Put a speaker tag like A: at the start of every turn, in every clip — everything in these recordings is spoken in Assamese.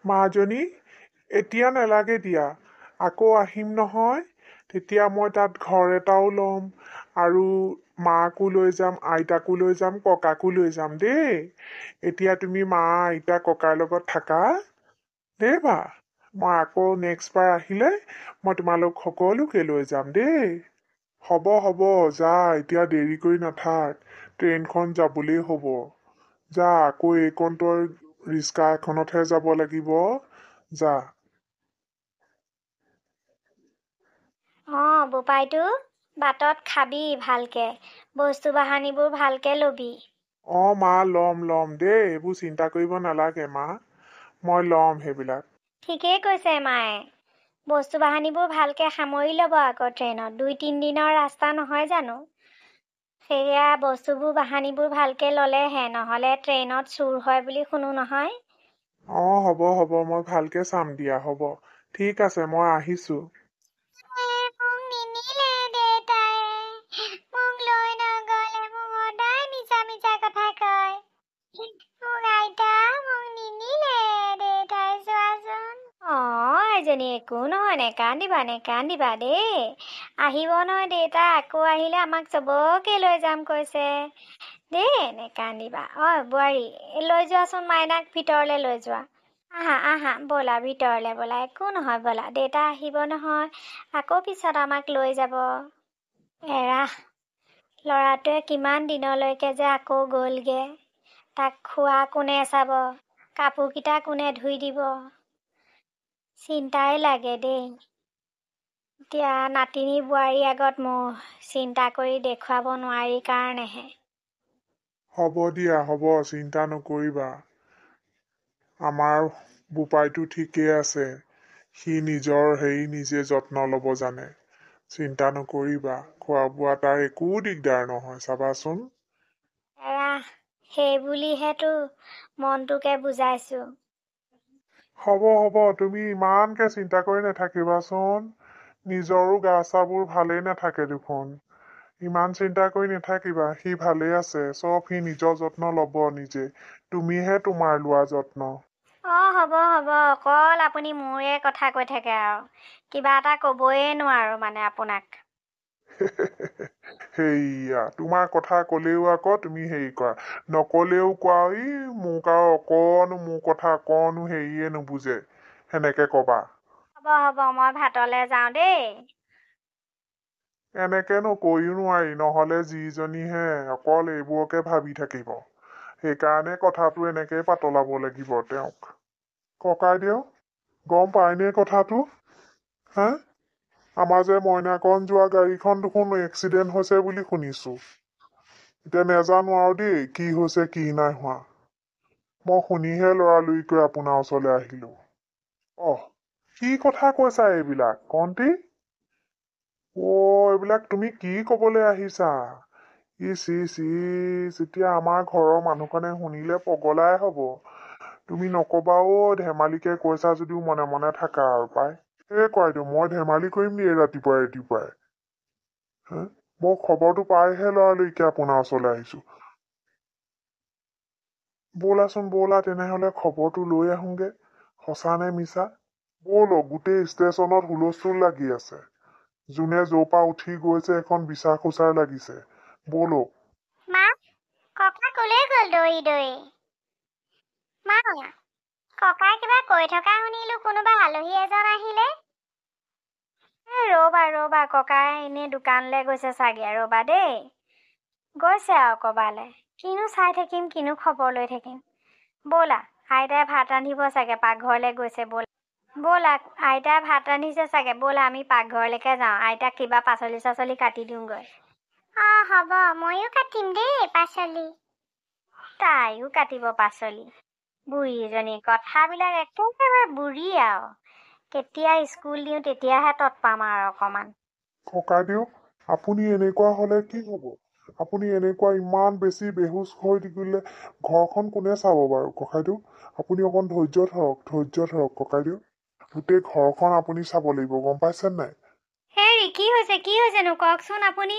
A: মাজনী এতিয়া নালাগে দিয়া আকৌ আহিম নহয় তেতিয়া মই তাত ঘৰ এটাও ল'ম আৰু মাকো লৈ যাম আইতাকো লৈ যাম ককাকো লৈ যাম দেই এতিয়া তুমি মা আইতা ককাৰ লগত থাকা দেই বা মই আকৌ নেক্সট বাৰ আহিলে মই তোমালোক সকলোকে লৈ যাম দেই হ'ব হ'ব যা এতিয়া দেৰি কৰি নাথাক ট্ৰেইনখন যাবলৈ হ'ব যা আকৌ এইকণ তই ৰিক্সা এখনতহে যাব লাগিব যা
B: বোপাইটো বাটত খাবি ভালকে বস্তু বাহানিবোৰ ভালকে ল'বি
A: মা ল'ম দেই এইবোৰ চিন্তা কৰিব নালাগে মা মই ল'ম সেইবিলাক
B: ঠিকেই কৈছে মায়ে বস্তু বাহানিবোৰ ভালকে সামৰি ল'ব আকৌ ট্ৰেইনত 2-3 দিনৰ ৰাস্তা নহয় জানো সেয়া বস্তুবোৰ বাহানিবোৰ ভালকে ল'লেহে নহ'লে ট্ৰেইনত চুৰ হয় বুলি শুনো নহয়
A: হ'ব মই ভালকে চাম দিয়া হ'ব ঠিক আছে মই আহিছো
B: এজনী একো নহয় নেকান্দিবা দেই আহিব নহয় দেউতা আকৌ আহিলে আমাক চবকে লৈ যাম কৈছে দেই নেকান্দিবা বোৱাৰী লৈ যোৱাচোন মাইনাক ভিতৰলৈ লৈ যোৱা আহা ব'লা ভিতৰলৈ ব'লা একো নহয় ব'লা দেউতা আহিব নহয় আকৌ পিছত আমাক লৈ যাব এৰা ল'ৰাটোৱে কিমান দিনলৈকে যে আকৌ গ'লগে তাক খোৱা কোনে চাব কাপোৰকেইটা কোনে ধুই দিব চিন্তাই লাগে দেই এতিয়া নাতিনী বোৱাৰী আগত মোৰ চিন্তা কৰি দেখুৱাব নোৱাৰি কাৰণেহে
A: হ'ব দিয়া হ'ব চিন্তা নকৰিবা আমাৰ বোপাইটো ঠিকেই আছে সি নিজৰ নিজে যত্ন ল'ব জানে চিন্তা নকৰিবা খোৱা বোৱা তাৰ একো দিগদাৰ নহয় চাবাচোন
B: এৰা সেই বুলিহেতো মনটোকে বুজাইছো
A: হ'ব তুমি ইমানকে চিন্তা কৰি নাথাকিবাচোন নিজৰো গা চাবোৰ ভালেই নাথাকে দেখোন ইমান চিন্তা কৰি নাথাকিবা সি ভালেই আছে চব সি নিজৰ যত্ন ল'ব নিজে তুমিহে তোমাৰ লোৱা যত্ন
B: হ'ব অকল আপুনি মোৰে কথা কৈ থাকে আৰু কিবা এটা ক'বই নোৱাৰো মানে আপোনাক
A: সেয়া তোমাৰ কথা ক'লেও আকৌ তুমি হেৰি কৰা নকলেও কোৱা মোক আৰু অকণো মোৰ কথা অকণো হেৰিয়ে নুবুজে সেনেকে কবা
B: হ'ব মই ভাতলৈ যাওঁ দেই
A: এনেকেনো কৈও নোৱাৰি নহলে যিজনীহে অকল এইবোৰকে ভাবি থাকিব সেইকাৰণে কথাটো এনেকে পাতলাব লাগিব তেওঁক ককাইদেউ গম পায়নে কথাটো হা আমাৰ যে মইনাকন যোৱা গাড়ীখন দেখোন এক্সিডেণ্ট হৈছে বুলি শুনিছো এতিয়া নেজানো আৰু দেই কি হৈছে কি নাই হোৱা মই শুনিহে লৰালৰিকৈ আপোনাৰ ওচৰলৈ আহিলো কি কথা কৈছা এইবিলাক কণ্টি এইবিলাক তুমি কি কবলৈ আহিছা ইচ এতিয়া আমাৰ ঘৰৰ মানুহখনে শুনিলে পগলাই হব তুমি নকবা ধেমালিকে কৈছা যদিও মনে মনে থাকা আৰু পাই কইদেউ মই ধেমালি কৰিম নি ৰাতিপুৱাই মই খবৰটো পাইহে লৰালৰিকে আপোনাৰ ওচৰলৈ আহিছো ব'লা তেনেহলে খবৰটো লৈ আহোগে সঁচা নে মিছা ব'লক গোটেই ষ্টেচনত হুলস্থুল লাগি আছে যোনে যৰ পৰা উঠি গৈছে এখন বিচাৰ খোচাৰ লাগিছে ব'লক
B: মা ককা কলৈ গ'ল দৌৰি মা ককাই কিবা কৈ থকা শুনিলো কোনোবা আলহী এজন আহিলে ৰবা ককাই এনেই দোকানলৈ গৈছে চাগে ৰবা দেই গৈছে আৰু কবালে কিনো চাই থাকিম কিনো খবৰ লৈ থাকিম ব'লা আইতাই ভাত ৰান্ধিব চাগে পাকঘৰলৈ গৈছে ব'লা আইতাই ভাত ৰান্ধিছে চাগে ব'লা আমি পাকঘৰলৈকে যাওঁ আইতাক কিবা পাচলি চাচলি কাটি দিওঁগৈ হ'ব ময়ো কাটিম দেই পাচলি তাইও কাটিব পাচলি বুঢ়ীজনী কথাবিলাক একেবাৰে বুঢ়ী আৰু কেতিয়া স্কুল দিওঁ তেতিয়াহে তৎ পাম আৰু অকমান
A: ককাইদেউ আপুনি এনেকুৱা হলে কি হব আপুনি এনেকুৱা ইমান বেছি বেহুচ হৈ থাকিলে ঘৰখন কোনে চাব বাৰু ককাইদেউ আপুনি অকণ ধৈৰ্য ধৰক ককাইদেউ গোটেই ঘৰখন আপুনি চাব লাগিব গম পাইছে নাই
B: হেৰি কি হৈছেনো কওকচোন আপুনি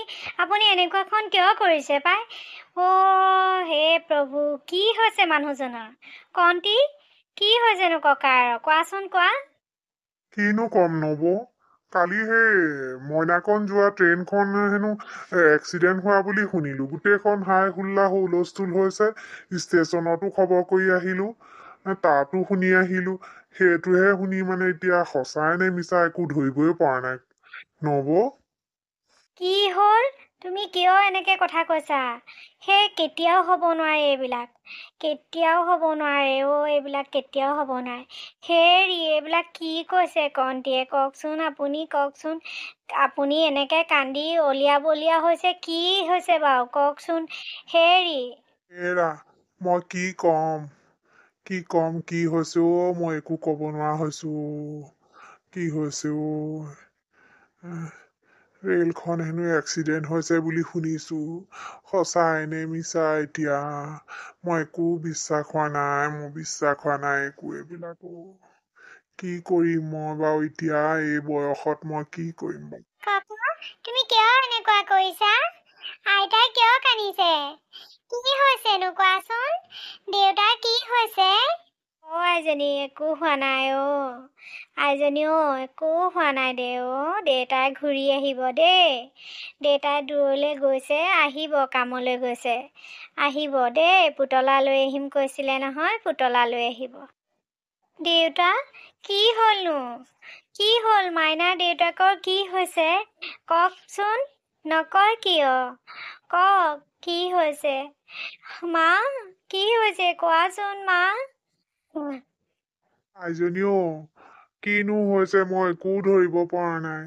B: এনেকুৱাখন কিয় কৰিছে পাই হে প্ৰভু কি হৈছে মানুহজনৰ কণ্টি কি হৈছেনো ককাৰ কোৱাচোন কোৱা।
A: কিনো কম নব, কালি সেই মইনাকন যোৱা ট্ৰেইনখন হেনো এক্সিডেণ্ট হোৱা বুলি শুনিলো। গোটেইখন হাই হুল্লা হুলস্থুল হৈছে। ষ্টেচনতো খবৰ কৰি আহিলো, তাতো শুনি আহিলো। সেইটোহে শুনি মানে এতিয়া সঁচাই নে মিছা একো ধৰিবই পৰা নাই নব।
B: কি হ'ল? তুমি কিয় এনেকে কথা কৈছা? সেই কেতিয়াও হ'ব নোৱাৰে এইবিলাক, কেতিয়াও হ'ব নোৱাৰে এইবিলাক কেতিয়াও হ'ব নোৱাৰে। হেৰি এইবিলাক কি কৈছে কণ্টিয়ে কওকচোন, আপুনি কওকচোন। আপুনি এনেকে কান্দি অলিয়া বলিয়া হৈছে, কি হৈছে বাৰু কওকচোন। হেৰি
A: এৰা, মই কি কম কি হৈছে মই একো ক'ব নোৱাৰা হৈছো। কি হৈছে ৰেলখন হেনো এক্সিডেণ্ট হৈছে বুলি শুনিছো। সঁচাই নে মিছা এতিয়া মই একো বিশ্বাস হোৱা নাই, মোৰ বিশ্বাস হোৱা নাই একো এইবিলাকো। কি কৰিম মই বাৰু এতিয়া এই বয়সত মই কি কৰিম বাৰু।
B: কাকা, তুমি কিয় এনেকুৱা কৰিছা? আইতাই কিয় কান্দিছে? কি হৈছেনো কোৱাচোন? দেউতাৰ কি হৈছে? আইজনী একো হোৱা নাই আইজনী একো হোৱা নাই দেউতাই ঘূৰি আহিব দেই। দেউতাই দূৰলৈ গৈছে, আহিব, কামলৈ গৈছে। আহিব দেই, পুতলা লৈ আহিম কৈছিলে নহয়, পুতলা লৈ আহিব। দেউতা কি হ'লনো? কি হ'ল? মাইনাৰ দেউতাকৰ কি হৈছে কওকচোন। নকয় কিয়? কওক কি হৈছে? মা কি হৈছে কোৱাচোন মা।
A: আইজনী কিনো হৈছে মই একো ধৰিব পৰা নাই।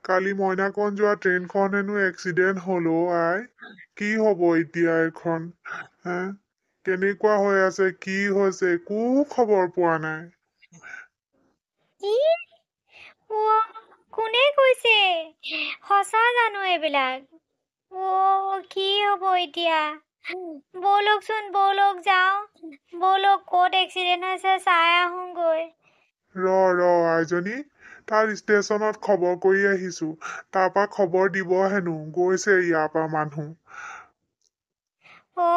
A: কালি মইনাকন যোৱা ট্ৰেইনখন হেনো এক্সিডেণ্ট হ'ল আই। কি হ'ব এতিয়া এইখন? কেনেকুৱা হৈ আছে, কি হৈছে একো খবৰ পোৱা নাই।
B: কি? কোনে কৈছে? সঁচা জানো এইবিলাক? কি হ'ব এতিয়া? ব'লকচোন ব'লক যাওঁ, ব'লক ক'ত এক্সিডেণ্ট হৈছে চাই আহোঁগৈ।
A: ৰ আইজনী, তাৰ ষ্টেচনত খবৰ কৰি আহিছো। তাৰপা খবৰ দিব হেনো, গৈছে ইয়াৰ পৰা মানুহ।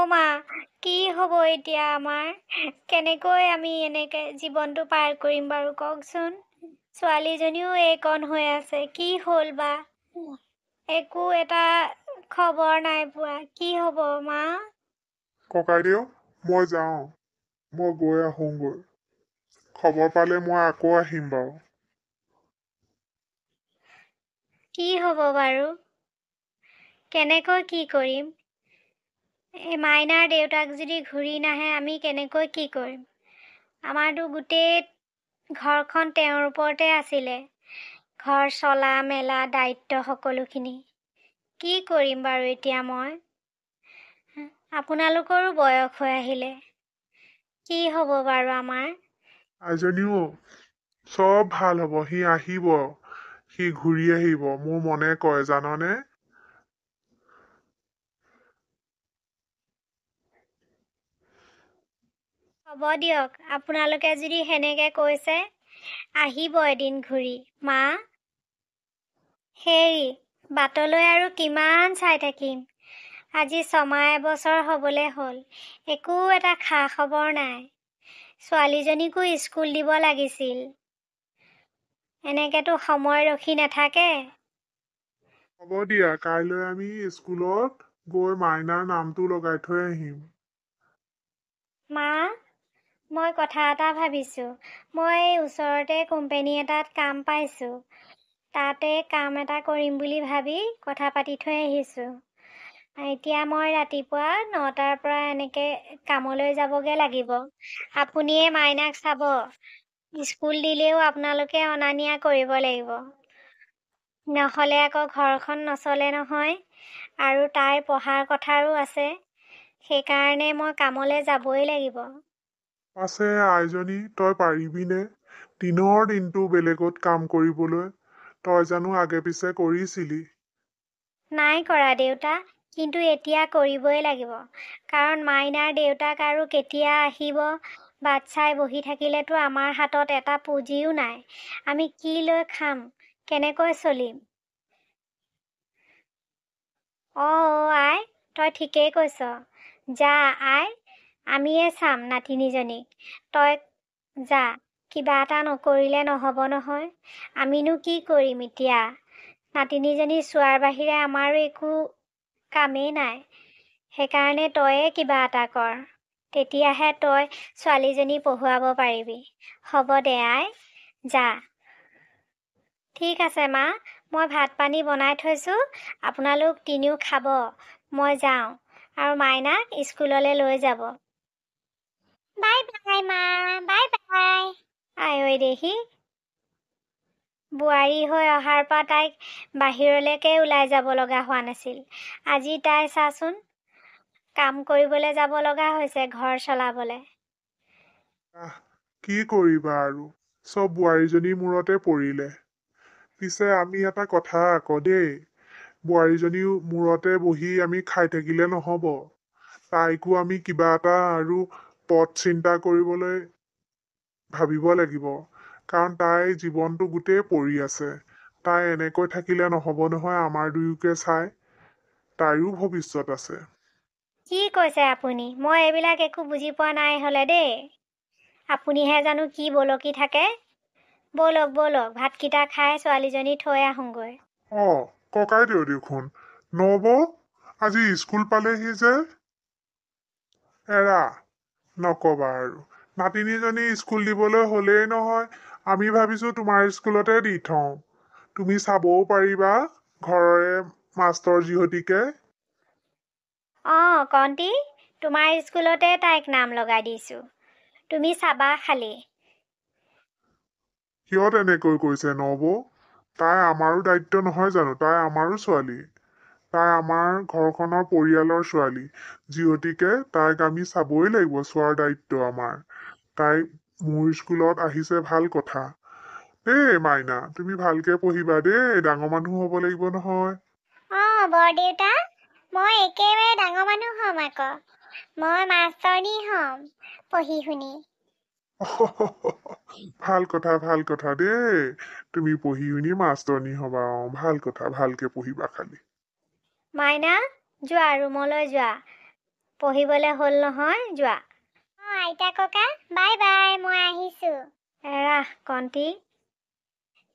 B: মা কি হ'ব এতিয়া আমাৰ? কেনেকৈ আমি এনেকে জীৱনটো পাৰ কৰিম বাৰু কওকচোন। ছোৱালীজনীও এইকণ হৈ আছে, কি হ'ল বা? একো এটা খবৰ নাই পোৱা, কি হ'ব মা?
A: ককাইদেউ, মই যাওঁ, মই গৈ আহোঁগৈ। খবৰ পালে মই আকৌ আহিম বাৰু।
B: কি হ'ব বাৰু? কেনেকৈ কি কৰিম? মাইনাৰ দেউতাক যদি ঘূৰি নাহে আমি কেনেকৈ কি কৰিম? আমাৰতো গোটেই ঘৰখন তেওঁৰ ওপৰতে আছিলে। ঘৰ চলা মেলা দায়িত্ব সকলোখিনি। কি কৰিম বাৰু এতিয়া মই? আপোনালোকৰো বয়স হৈ আহিলে। কি হ'ব বাৰু আমাৰ?
A: আইজনী চব ভাল হ'ব, সি আহিব। সি ঘূৰি আহিব, মোৰ মনে কয় জাননে।
B: হ'ব দিয়ক, আপোনালোকে যদি সেনেকে কৈছে, আহিব এদিন ঘূৰি। মা হেৰি, বাটলৈ আৰু কিমান চাই থাকিম? আজি ছমাহ এবছৰ হ'বলৈ হ'ল, একো এটা খা খবৰ নাই। ছোৱালীজনীকো স্কুল দিব লাগিছিল। এনেকেতো সময় ৰখি নাথাকে।
A: হ'ব দিয়া, কাইলৈ আমি স্কুলত গৈ মাইনাৰ নামটো লগাই থৈ আহিম।
B: মা, মই কথা এটা ভাবিছোঁ। মই ওচৰতে কোম্পেনী এটাত কাম পাইছোঁ। তাতে কাম এটা কৰিম বুলি ভাবি কথা পাতি থৈ আহিছোঁ। এতিয়া মই ৰাতিপুৱা 9টাৰ পৰা এনেকে কামলৈ যাবগে লাগিব। আপুনিয়ে মাইনাক চাব। স্কুল দিলেও আপোনালোকে অনা নিয়া কৰিব লাগিব। নহ'লে আকৌ ঘৰখন নচলে নহয়, আৰু তাইৰ পঢ়াৰ কথাৰো আছে। সেইকাৰণে মই কামলৈ যাবই লাগিব।
A: আছে আইজনী, তই পাৰিবিনে? দিনৰ দিনটো বেলেগত কাম কৰিবলৈ। তই জানো আগে পিছে কৰিছিলি?
B: নাই কৰা দেউতা, কিন্তু এতিয়া কৰিবই লাগিব। কাৰণ মাইনাৰ দেউতাক আৰু কেতিয়া আহিব? বাট চাই বহি থাকিলেতো আমাৰ হাতত এটা পুঁজিও নাই। আমি কি লৈ খাম? কেনেকৈ চলিম? আই, তই ঠিকেই কৈছ। যা আই, আমিয়ে চাম নাতিনীজনীক। তই যা, কিবা এটা নকৰিলে নহ'ব নহয়। আমিনো কি কৰিম এতিয়া? নাতিনীজনী চোৱাৰ বাহিৰে আমাৰো একো কামেই নাই। সেইকাৰণে তয়ে কিবা এটা কৰ। তেতিয়াহে তই ছোৱালীজনী পঢ়ুৱাব পাৰিবি। হ'ব দে আই, যা। ঠিক আছে মা, মই ভাত পানী বনাই থৈছোঁ। আপোনালোক তিনিও খাব। মই যাওঁ আৰু মাইনাক স্কুললৈ লৈ যাব। বাই বাই মা, বাই বাই। আই ঐ দেহি, বোৱাৰী হৈ অহাৰ পৰা তাইক বাহিৰলৈকে ওলাই যাব লগা হোৱা নাছিল। আজি তাই চাচোন, কাম কৰিবলৈ যাব লগা হৈছে, ঘৰ চলাবলৈ।
A: কি কৰিবা আৰু, চব বোৱাৰীজনীৰ মূৰতে পৰিলে। পিছে আমি এটা কথা আকৌ দেই, বোৱাৰীজনীৰ মূৰতে বহি আমি খাই থাকিলে নহ'ব। তাইকো আমি কিবা এটা আৰু পথ চিন্তা কৰিবলৈ ভাবিব লাগিব। কাৰণ তাই জীৱনটো গোটেই পৰি আছে। তাই এনেকৈ থাকিলে নহ'ব নহয়, আমাৰ দুয়োকে চাই। তাইৰো ভৱিষ্যত আছে।
B: কি কৈছে আপুনি? মই এইবিলাক একো বুজি পোৱা নাই হ'লে দেই। আপুনিহে জানো কি বলকি থাকে। ব'লক ব'লক, ভাতকেইটা খাই ছোৱালীজনী থৈ আহোঁগৈ।
A: ককাইদেউ দেখোন। নবৌ, আজি স্কুল পালেহি যে? এৰা, নক'বা আৰু। নাতিনীজনী স্কুল দিবলৈ হ'লেই নহয়। আমি ভাবিছোঁ তোমাৰ স্কুলতে দি থওঁ। তুমি চাবও পাৰিবা ঘৰৰে মাষ্টৰ যিহতিকে।
B: কণ্টি, তোমাৰ স্কুলতে তাইক নাম লগাই দিছোঁ। তুমি চাবা খালি।
A: কিয় তেনেকৈ কৈছে নবৌ? তাই আমাৰো দায়িত্ব নহয় জানো? তাই আমাৰো ছোৱালী। তাই আমাৰ ঘৰখনৰ পৰিয়ালৰ ছোৱালী। যিহতিকে তাইক আমি চাবই লাগিব, চোৱাৰ দায়িত্ব আমাৰ। তাই মোৰ স্কুলত আহিছে, ভাল কথা। দেই মাইনা, তুমি ভালকে পঢ়িবা দেই, ডাঙৰ মানুহ হ'ব লাগিব নহয়।
B: বৰদেউতা, মই একেবাৰে ডাঙৰ মানুহ হ'ম আকৌ। মই মাষ্টৰনী হ'ম, পঢ়ি শুনি।
A: ভাল কথা দেই। তুমি পঢ়ি শুনি মাষ্টৰনী হ'বা। ভাল কথা, ভালকে পঢ়িবা খালি।
B: মাইনা, যোৱা ৰুমলৈ যোৱা। পঢ়িবলৈ হ'ল নহয়, যোৱা। আইতা ককা, বাই বাই, মই আহিছোঁ। এৰা কণ্টি,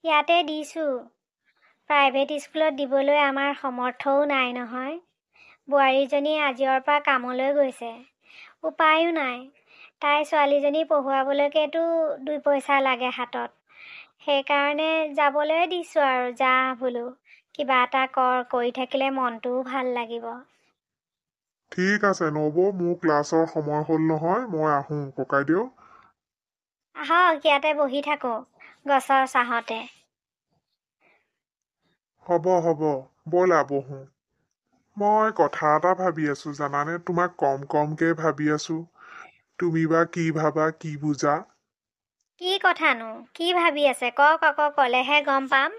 B: ইয়াতে দিছোঁ। প্ৰাইভেট স্কুলত দিবলৈ আমাৰ সমৰ্থও নাই নহয়। বোৱাৰীজনী আজিৰ পৰা কামলৈ গৈছে। উপায়ো নাই। তাই ছোৱালীজনী পঢ়ুৱাবলৈকেতো 2 পইচা লাগে হাতত। সেইকাৰণে যাবলৈ দিছোঁ আৰু, যা বোলো। কিবা এটা কৰি থাকিলে মনটোও ভাল লাগিব।
A: ঠিক আছে নবৌ, মোৰ ক্লাছৰ সময় হ'ল নহয়, মই আহোঁ ককাইদেউ।
B: আহক, ইয়াতে বহি থাকোঁ গছৰ ছাঁহতে।
A: হ'ব, ব'লা বহোঁ। মই কথা এটা ভাবি আছোঁ জানানে, তোমাক কমকৈ ভাবি আছোঁ। তুমি বা কি ভাবা, কি বুজা?
B: কি কথানো? কি ভাবি আছে? কওক আকৌ, ক'লেহে গম পাম।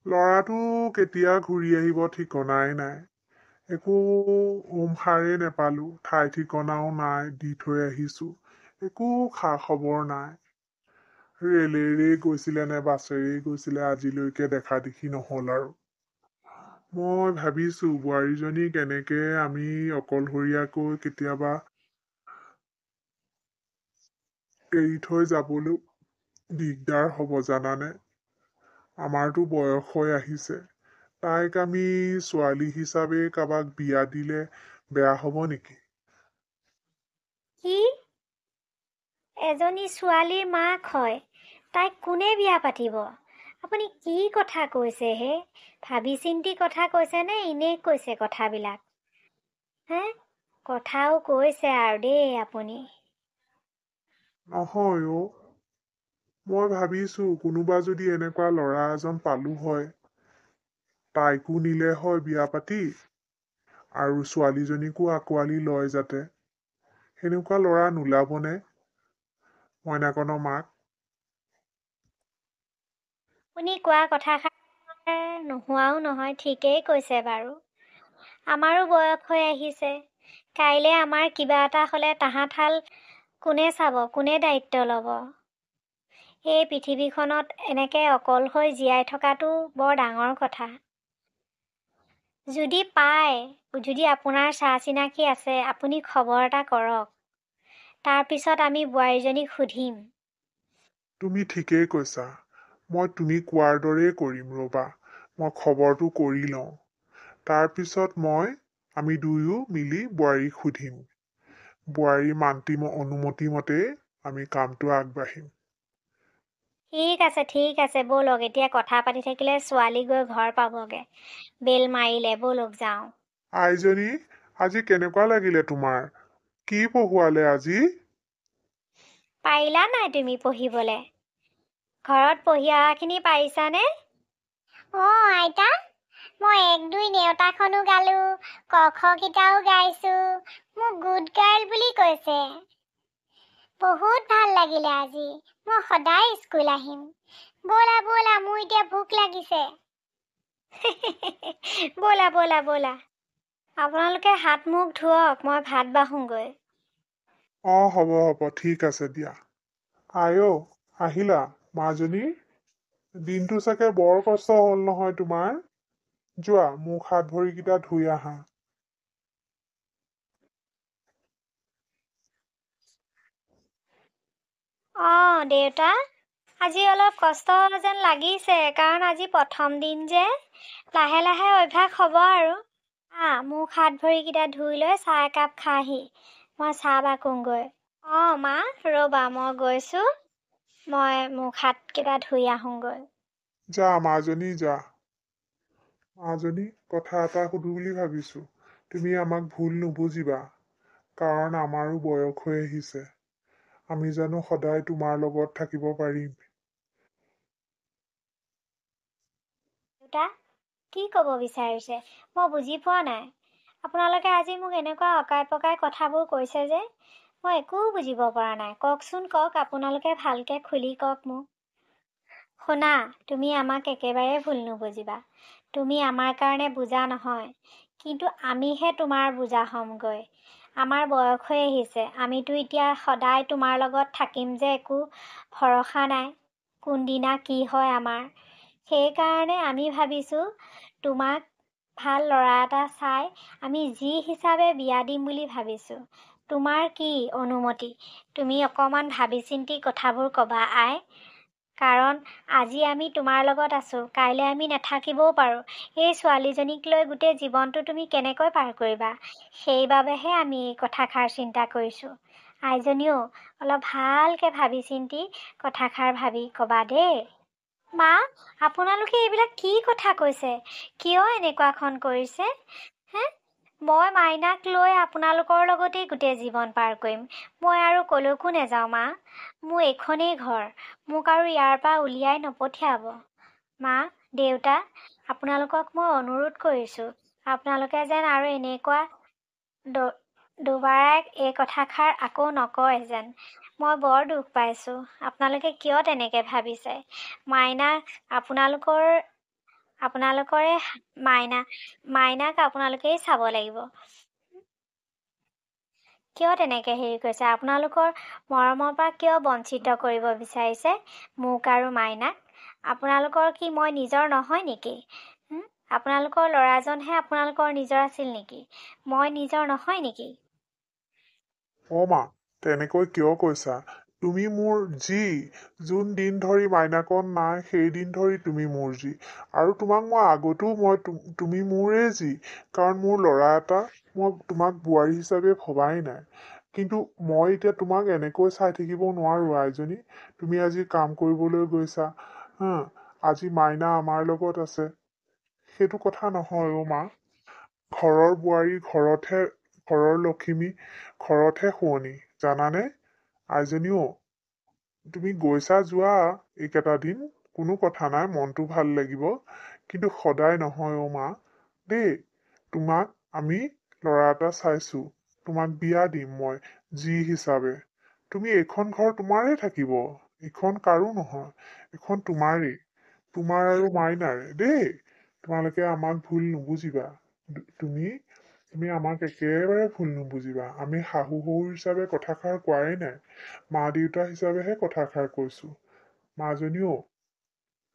A: ল'ৰাটো কেতিয়া ঘূৰি আহিব ঠিকনাই নাই। একো উমসাৰেই নেপালোঁ। ঠাই ঠিকনাও নাই, দি থৈ আহিছোঁ। একো খা খবৰ নাই। ৰেলেৰেই গৈছিলে নে বাছেৰেই গৈছিলে, আজিলৈকে দেখা দেখি নহ'ল আৰু। মই ভাবিছোঁ বোৱাৰীজনীক এনেকে আমি অকলশৰীয়াকৈ কেতিয়াবা এৰি থৈ যাবলৈ দিগদাৰ হ'ব জানানে। আমাৰতো বয়স হৈ আহিছে। তাইক আমি ছোৱালী হিচাপে কাৰোবাক বিয়া দিলে বেয়া হ'ব নেকি?
B: কি? এজনী ছোৱালীৰ মাক হয়, তাইক কোনে বিয়া পাতিব? আপুনি কি কথা কৈছে হে? ভাবি চিন্তি কথা কৈছে নে এনেই কৈছে কথাবিলাক? হে, কথাও কৈছে আৰু দেই আপুনি।
A: নহয় অ'। মই ভাবিছোঁ কোনোবা যদি এনেকুৱা ল'ৰা এজন পালোঁ হয়, তাইকো নিলে হয় বিয়া পাতি, আৰু ছোৱালীজনীকো আঁকোৱালি লয় যাতে। সেনেকুৱা ল'ৰা নোলাবনে মইনাকণৰ মাক?
B: আপুনি কোৱা কথাষাৰ নোহোৱাও নহয়, ঠিকেই কৈছে বাৰু। আমাৰো বয়স হৈ আহিছে। কাইলৈ আমাৰ কিবা এটা হ'লে তাহাঁতহাল কোনে চাব, কোনে দায়িত্ব ল'ব? এই পৃথিৱীখনত এনেকৈ অকল হৈ জীয়াই থকাটো বৰ ডাঙৰ কথা। যদি আপোনাৰ চা চিনাকি আছে, আপুনি খবৰ এটা কৰক। তাৰপিছত আমি বোৱাৰীজনীক সুধিম।
A: তুমি ঠিকেই কৈছা। মই তুমি কোৱাৰ দৰেই কৰিম ৰ'বা। মই খবৰটো কৰি লওঁ। তাৰপিছত আমি দুয়ো মিলি বোৱাৰীক সুধিম। বোৱাৰীৰ অনুমতি মতে আমি কামটো আগবাঢ়িম।
B: ঠিক আছে ব'লক। এতিয়া কথা পাতি থাকিলে ছোৱালী গৈ ঘৰ পাবগে। বেল মাৰিলে, ব'লক যাওঁ।
A: আইজনী, আজি কেনেকুৱা লাগিলে তোমাৰ? কি পঢ়ুৱালে আজি?
B: পাৰিলা নাই তুমি পঢ়িবলে? ঘৰত পঢ়ি অহাখিনি পাৰিছানে? আইতা, মই 1 2 নেওতাখনো গালো, ক খ কেইটাও গাইছো। মোক গুড গাৰ্ল বুলি কৈছে। বহুত ভাল লাগিলে আজি। মই সদায় স্কুল আহিম। ব'লা ব'লা, মোৰ এতিয়া ভোক লাগিছে। ব'লা ব'লা ব'লা। আপোনালোকে হাত মুখ ধুৱক, মই ভাত বাঢ়োগৈ।
A: হ'ব ঠিক আছে দিয়া। আইঅ, আহিলা মাজনী? দিনটো চাগে বৰ কষ্ট হ'ল নহয় তোমাৰ? যোৱা, মুখ হাত ভৰিকেইটা ধুই আহা।
B: দেউতা, আজি অলপ কষ্ট যেন লাগিছে, কাৰণ আজি প্ৰথম দিন যে। লাহে লাহে অভ্যাস হ'ব আৰু। মুখ হাত ভৰিকেইটা ধুই লৈ চাহ একাপ খাহি। মই চাহ বাকোংগৈ। মা, ৰ'বা, মই গৈছোঁ। মই মুখ হাতকেইটা ধুই আহোঁগৈ।
A: যা মাজনী, যা। মাজনী, কথা এটা সুধো বুলি ভাবিছো। তুমি আমাক ভুল নুবুজিবা, কাৰণ আমাৰো বয়স হৈ আহিছে। আমি জানো সদায় তোমাৰ লগত থাকিব পাৰিম?
B: দেউতা, কি ক'ব বিচাৰিছে? মই বুজি পোৱা নাই। আপোনালোকে আজি মোক এনেকুৱা অকাই পকাই কথাবোৰ কৈছে যে, মই একো বুজিব পৰা নাই। কওকচোন, কওক। আপোনালোকে ভালকে খুলি কওক মোক। শুনা, তুমি আমাক একেবাৰে ভুল নুবুজিবা। তুমি আমাৰ কাৰণে বুজা নহয়, কিন্তু আমিহে তোমাৰ বুজা হ'মগৈ। আমাৰ বয়স হৈ আহিছে। আমিতো এতিয়া সদায় তোমাৰ লগত থাকিম যে একো ভৰসা নাই। কোনদিনা কি হয় আমাৰ। সেইকাৰণে আমি ভাবিছোঁ তোমাক ভাল ল'ৰা এটা চাই আমি যি হিচাপে বিয়া দিম বুলি ভাবিছোঁ। তোমাৰ কি অনুমতি? তুমি অকণমান ভাবি চিন্তি কথাবোৰ ক'বা আই। কাৰণ আজি আমি তোমাৰ লগত আছোঁ, কাইলৈ আমি নাথাকিবও পাৰোঁ। এই ছোৱালীজনীক লৈ গোটেই জীৱনটো তুমি কেনেকৈ পাৰ কৰিবা? সেইবাবেহে আমি এই কথাষাৰ চিন্তা কৰিছোঁ। আইজনীও, অলপ ভালকৈ ভাবি চিন্তি কথাষাৰ ভাবি ক'বা দেই। মা, আপোনালোকে এইবিলাক কি কথা কৈছে? কিয় এনেকুৱাখন কৰিছে? মই মাইনাক লৈ আপোনালোকৰ লগতেই গোটেই জীৱন পাৰ কৰিম। মই আৰু ক'লৈকো নাযাওঁ মা। মোৰ এইখনেই ঘৰ। মোক আৰু ইয়াৰ পৰা উলিয়াই নপঠিয়াব। মা, দেউতা, আপোনালোকক মই অনুৰোধ কৰিছোঁ, আপোনালোকে যেন আৰু এনেকুৱা দুবাৰাই এই কথাষাৰ আকৌ নকয় যেন। মই বৰ দুখ পাইছোঁ। আপোনালোকে কিয় তেনেকৈ ভাবিছে? মাইনাক আপোনালোকৰে মাইনাক আপোনালোকেই চাব লাগিব। কিয় তেনেকৈ হেৰি কৰিছে? আপোনালোকৰ মৰমৰ পৰা কিয় বঞ্চিত কৰিব বিচাৰিছে মোক আৰু মাইনাক? আপোনালোকৰ কি মই নিজৰ নহয় নেকি? আপোনালোকৰ ল'ৰাজনহে আপোনালোকৰ নিজৰ আছিল নেকি? মই নিজৰ নহয় নেকি?
A: মা, তেনেকৈ কিয় কৈছা? তুমি মোৰ যি। যোন দিন ধৰি মাইনাকণ নাই, সেই দিন ধৰি তুমি মোৰ যি। আৰু তোমাক মই আগতেও তুমি মোৰে যি। কাৰণ মোৰ ল'ৰা এটা, মই তোমাক বোৱাৰী হিচাপে ভবাই নাই। কিন্তু মই এতিয়া তোমাক এনেকৈ চাই থাকিব নোৱাৰো আইজনী। তুমি আজি কাম কৰিবলৈ গৈছা, আজি মাইনা আমাৰ লগত আছে। সেইটো কথা নহয় মা। ঘৰৰ বোৱাৰী ঘৰৰ লখিমী ঘৰতহে শুৱনি, জানানে? আইজনীও, তুমি গৈছা যোৱা এইকেইটা দিন, কোনো কথা নাই, মনটো ভাল লাগিব। কিন্তু সদায় নহয় মা দেই। তোমাক আমি ল'ৰা এটা চাইছো, তোমাক বিয়া দিম মই যি হিচাপে। তুমি এইখন ঘৰ তোমাৰে থাকিব, এইখন কাৰো নহয়, এইখন তোমাৰেই, তোমাৰ আৰু মাইনাৰে দেই। তোমালোকে আমাক ভুল নুবুজিবা। তুমি আমাক একেবাৰে ভুল নুবুজিবা। আমি শাহু শহুৰ হিচাপে কথাষাৰ কোৱাই নাই, মা দেউতা হিচাপেহে কথাষাৰ কৈছো। মাজনীও,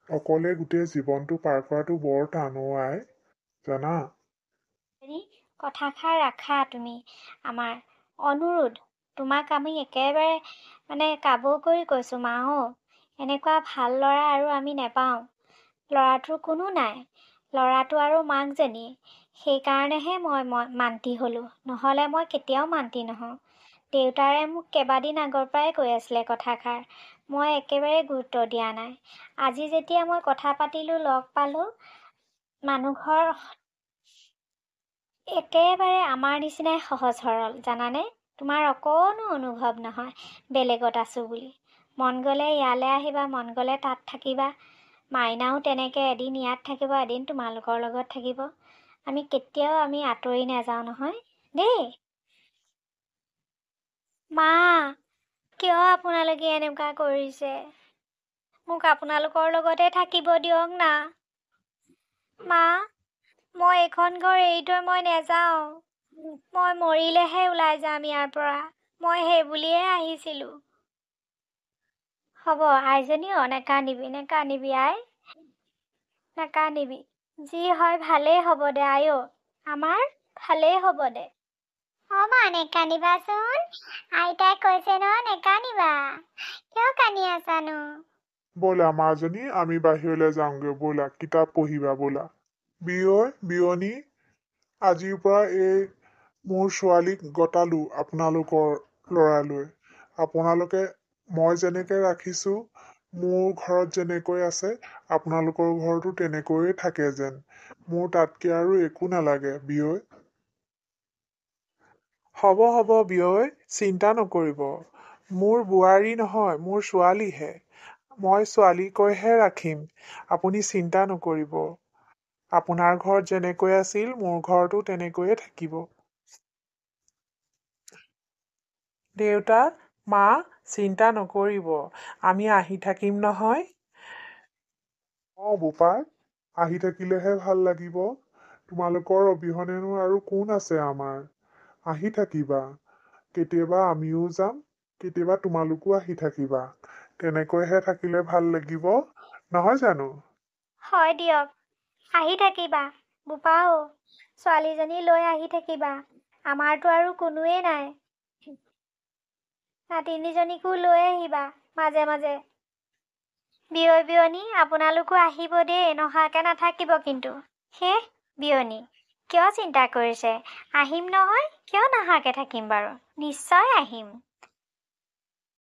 A: অকলে গোটেই জীৱনটো পাৰ কৰাটো বৰ টান আই, জানা?
B: কথাষাৰ ৰাখা তুমি। আমাৰ অনুৰোধ, তোমাক আমি একেবাৰে কাবৌ কৰি কৈছোঁ মা এনেকুৱা ভাল ল'ৰা আৰু আমি নেপাওঁ। ল'ৰাটোৰ কোনো নাই, ল'ৰাটো আৰু মাকজনী। সেইকাৰণেহে মই মান্তি হ'লোঁ, নহ'লে মই কেতিয়াও মান্তি নহওঁ। দেউতাৰে মোক কেইবাদিন আগৰ পৰাই কৈ আছিলে কথাষাৰ, মই একেবাৰে গুৰুত্ব দিয়া নাই। আজি যেতিয়া মই কথা পাতিলোঁ, লগ পালোঁ, মানুহঘৰ একেবাৰে আমাৰ নিচিনাই সহজ সৰল জানানে। তোমাৰ অকণো অনুভৱ নহয় বেলেগত আছোঁ বুলি। মন গ'লে ইয়ালৈ আহিবা, মন গ'লে তাত থাকিবা। মাইনাও তেনেকৈ এদিন ইয়াত থাকিব, এদিন তোমালোকৰ লগত থাকিব। আমি কেতিয়াও আঁতৰি নাযাওঁ নহয় দেই। মা, কিয় আপোনালোকে এনেকুৱা কৰিছে? মোক আপোনালোকৰ লগতে থাকিব দিয়ক না। মা, মই এইখন ঘৰ এৰি থৈ মই নেযাওঁ। মই মৰিলেহে ওলাই যাম ইয়াৰ পৰা। মই সেই বুলিয়ে আহিছিলোঁ। হ'ব আইজনীও, নেকান্দিবি আই, নেকান্দিবি। যি হয় ভালেই হ'ব দে আইও, আমাৰ ভালেই হ'ব দে। মা নেকান্দিবাচোন, আইতাই কৈছে ন নেকান্দিবা। কিয় কান্দি আছানো?
A: ব'লা মাজনী, আমি বাহিৰলৈ যাওঁগৈ ব'লা, কিতাপ পঢ়িবা ব'লা। বিয়নী, আজিৰ পৰা এই মোৰ ছোৱালীক গতালোঁ আপোনালোকৰ ল'ৰালৈ। আপোনালোকে মই যেনেকৈ ৰাখিছোঁ, মোৰ ঘৰত যেনেকৈ আছে, আপোনালোকৰ ঘৰতো তেনেকৈয়ে থাকে যেন। মোৰ তাতকৈ আৰু একো নালাগে বিয়ৈ। হ'ব বিয়ৈ, চিন্তা নকৰিব। মোৰ বোৱাৰী নহয়, মোৰ ছোৱালীহে। মই ছোৱালীকৈহে ৰাখিম, আপুনি চিন্তা নকৰিব। আপোনাৰ ঘৰত যেনেকৈ আছিল, মোৰ ঘৰতো তেনেকৈয়ে থাকিব। দেউতা, মা, চিন্তা নকৰিব, আমি আহি থাকিম নহয়। বোপাই, আহি থাকিলেহে ভাল লাগিব। তোমালোকৰ অবিহনেনো আৰু কোন আছে আমাৰ। আহি থাকিবা। কেতিয়াবা আমিও যাম, কেতিয়াবা তোমালোকো আহি থাকিবা। তেনেকৈহে থাকিলে ভাল লাগিব, নহয় জানো?
B: হয় দিয়ক, আহি থাকিবা বোপাও। ছোৱালীজনী লৈ আহি থাকিবা। আমাৰতো আৰু কোনোৱেই নাই। নাতিনীজনীকো লৈ আহিবা মাজে মাজে। বিয়নী, আপোনালোকো আহিব দেই, নহাকৈ নাথাকিব কিন্তু। বিয়নী, কিয় চিন্তা কৰিছে? আহিম নহয়, কিয় নহাকৈ থাকিম বাৰু? নিশ্চয় আহিম।